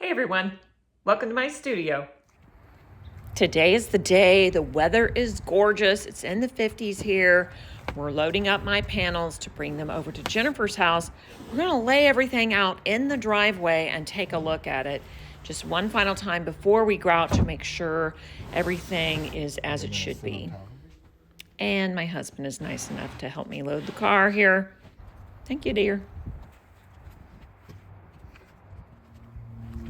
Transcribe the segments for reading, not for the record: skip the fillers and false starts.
Hey everyone, welcome to my studio. Today is the day. The weather is gorgeous. It's in the 50s here. We're loading up my panels to bring them over to Jennifer's house. We're gonna lay everything out in the driveway and take a look at it just one final time before we grout to make sure everything is as it should be. And my husband is nice enough to help me load the car here. Thank you, dear.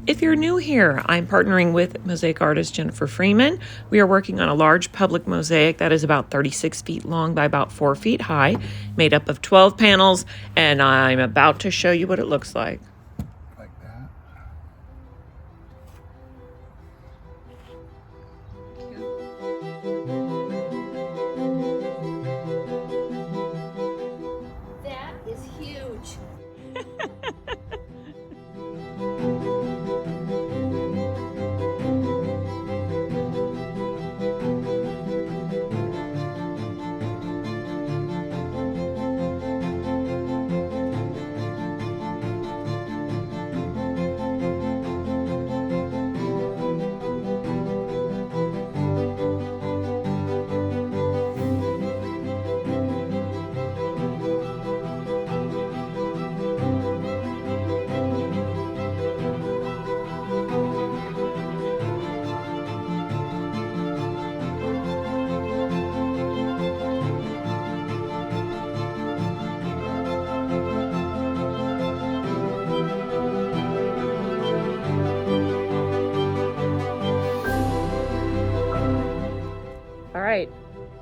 If you're new here, I'm partnering with mosaic artist Jennifer Freeman. We are working on a large public mosaic that is about 36 feet long by about 4 feet high, made up of 12 panels, and I'm about to show you what it looks like. Like that. That is huge. All right,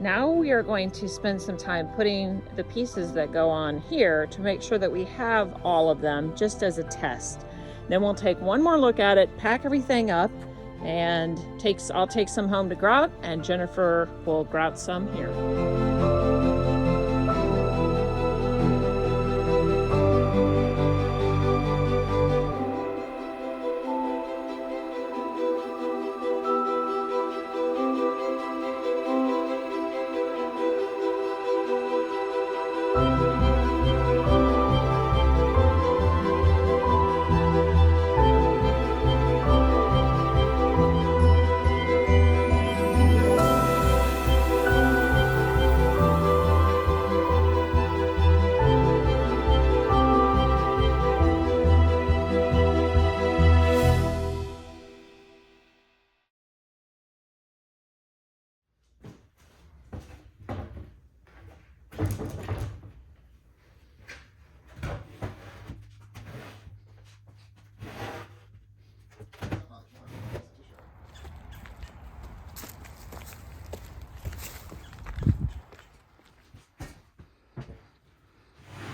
now we are going to spend some time putting the pieces that go on here to make sure that we have all of them just as a test. Then we'll take one more look at it, pack everything up, and I'll take some home to grout, and Jennifer will grout some here.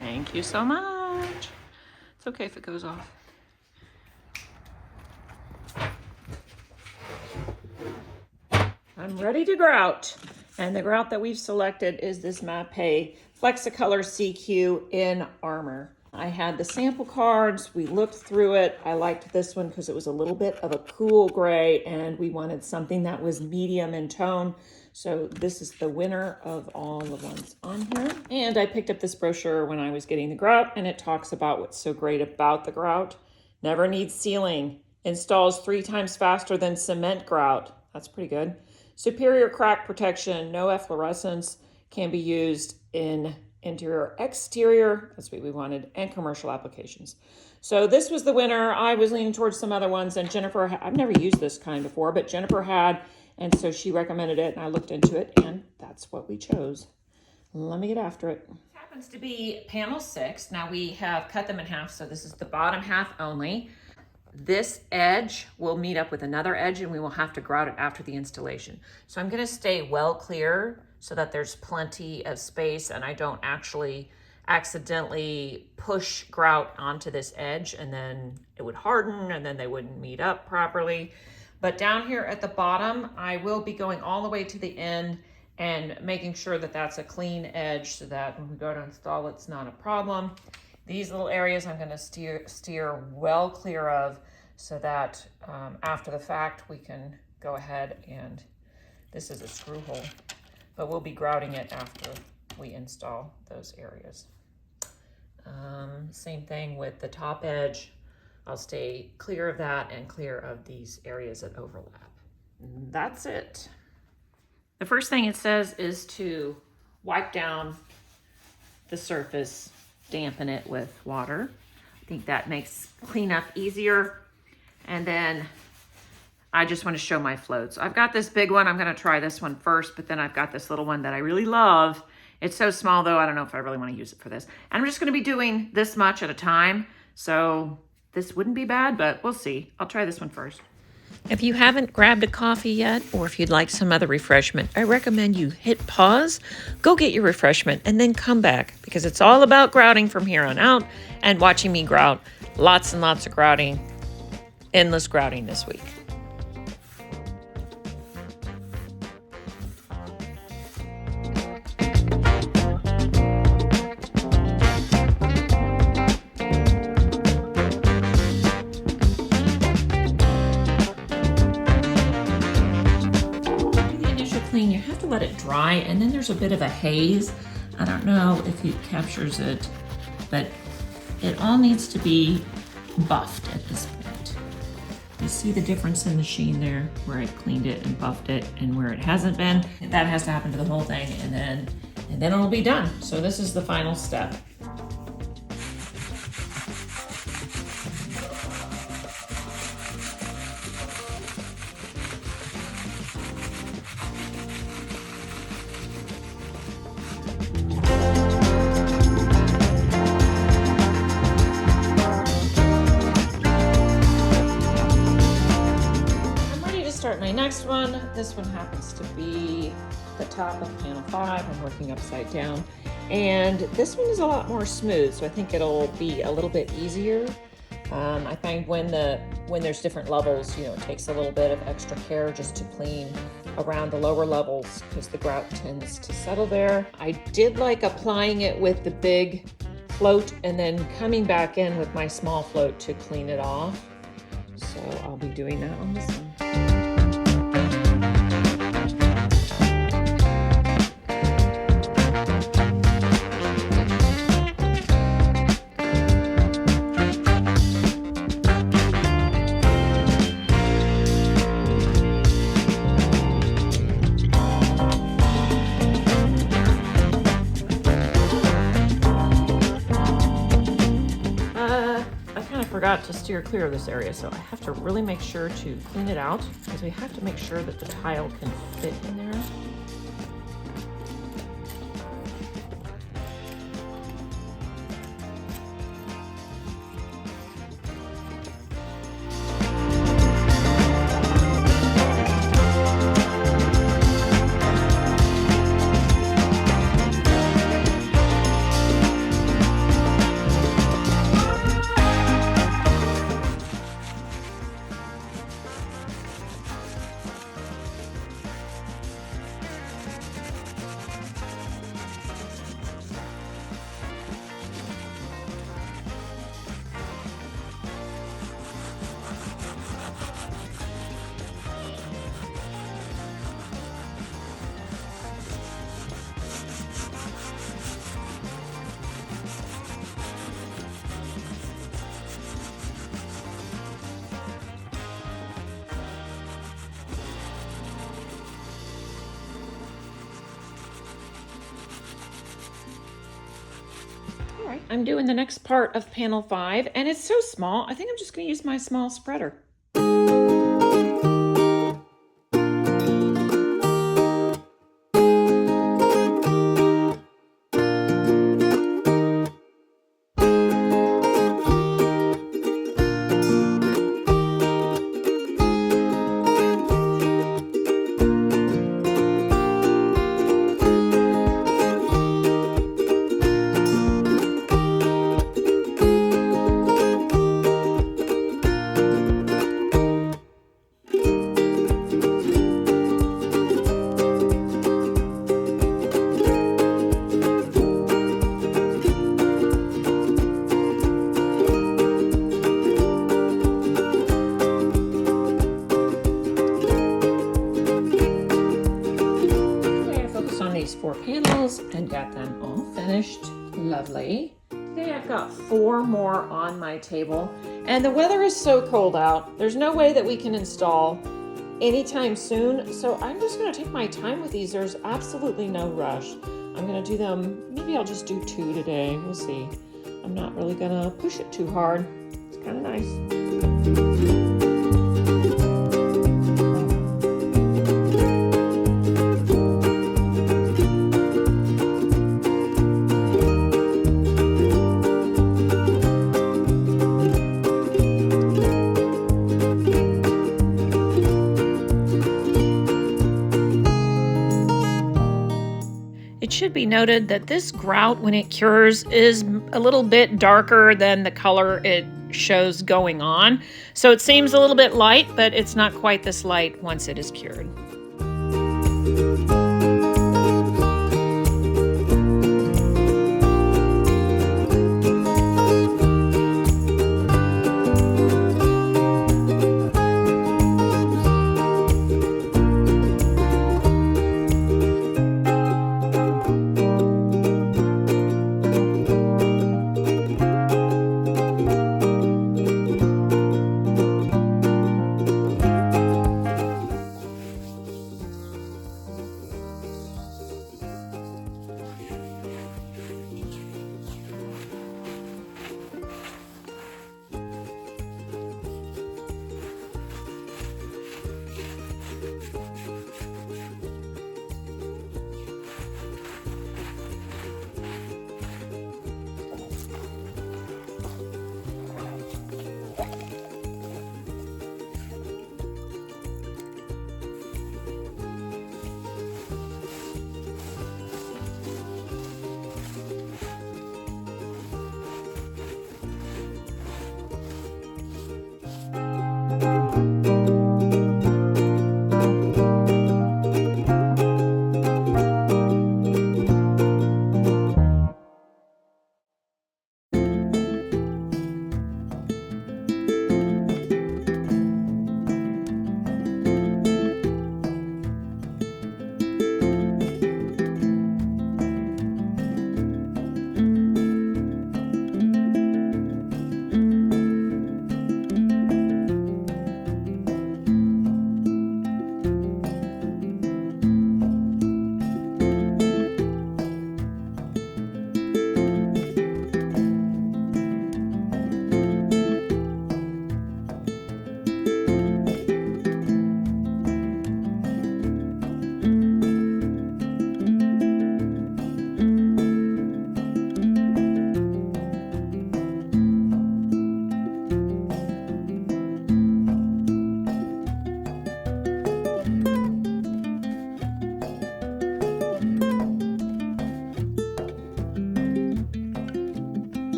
Thank you so much. It's okay if it goes off. I'm ready to grout. And the grout that we've selected is this Mapei Flexcolor CQ in Armour. I had the sample cards, we looked through it. I liked this one because it was a little bit of a cool gray and we wanted something that was medium in tone. So this is the winner of all the ones on here. And I picked up this brochure when I was getting the grout, and it talks about what's so great about the grout. Never needs sealing. Installs 3 times faster than cement grout. That's pretty good. Superior crack protection, no efflorescence, can be used in interior, exterior, that's what we wanted, and commercial applications. So this was the winner. I was leaning towards some other ones, and Jennifer, I've never used this kind before, but Jennifer had, and so she recommended it, and I looked into it, and that's what we chose. Let me get after it. This happens to be panel 6. Now we have cut them in half, so this is the bottom half only. This edge will meet up with another edge, and we will have to grout it after the installation. So I'm going to stay well clear so that there's plenty of space and I don't actually accidentally push grout onto this edge, and then it would harden and then they wouldn't meet up properly. But down here at the bottom, I will be going all the way to the end and making sure that that's a clean edge so that when we go to install, it's not a problem. These little areas I'm going to steer well clear of so that after the fact we can go ahead and, this is a screw hole, but we'll be grouting it after we install those areas. Same thing with the top edge. I'll stay clear of that and clear of these areas that overlap. And that's it. The first thing it says is to wipe down the surface, dampen it with water. I think that makes cleanup easier. And then I just want to show my floats. I've got this big one. I'm going to try this one first, but then I've got this little one that I really love. It's so small though, I don't know if I really want to use it for this. And I'm just going to be doing this much at a time. So this wouldn't be bad, but we'll see. I'll try this one first. If you haven't grabbed a coffee yet, or if you'd like some other refreshment, I recommend you hit pause, go get your refreshment, and then come back, because it's all about grouting from here on out and watching me grout. Lots and lots of grouting, endless grouting this week. You have to let it dry, and then there's a bit of a haze. I don't know if it captures it, but it all needs to be buffed at this point. You see the difference in the sheen there, where I cleaned it and buffed it, and where it hasn't been. That has to happen to the whole thing, and then it'll be done. So this is the final step. My next one, this one happens to be the top of panel 5. I'm working upside down, and this one is a lot more smooth, so I think it'll be a little bit easier. I find when there's different levels, you know, it takes a little bit of extra care just to clean around the lower levels because the grout tends to settle there. I did like applying it with the big float and then coming back in with my small float to clean it off. So I'll be doing that on this one. Forgot to steer clear of this area, so I have to really make sure to clean it out, because we have to make sure that the tile can fit in there. Alright, I'm doing the next part of panel 5, and it's so small, I think I'm just going to use my small spreader. These 4 panels and got them all finished. Lovely. Today I've got 4 more on my table, and the weather is so cold out. There's no way that we can install anytime soon, so I'm just going to take my time with these. There's absolutely no rush. I'm going to do them, maybe I'll just do 2 today. We'll see. I'm not really going to push it too hard. It's kind of nice. It should be noted that this grout, when it cures, is a little bit darker than the color it shows going on. So it seems a little bit light, but it's not quite this light once it is cured.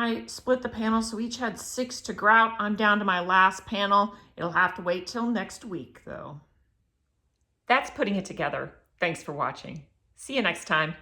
I split the panels so each had 6 to grout. I'm down to my last panel. It'll have to wait till next week though. That's putting it together. Thanks for watching. See you next time.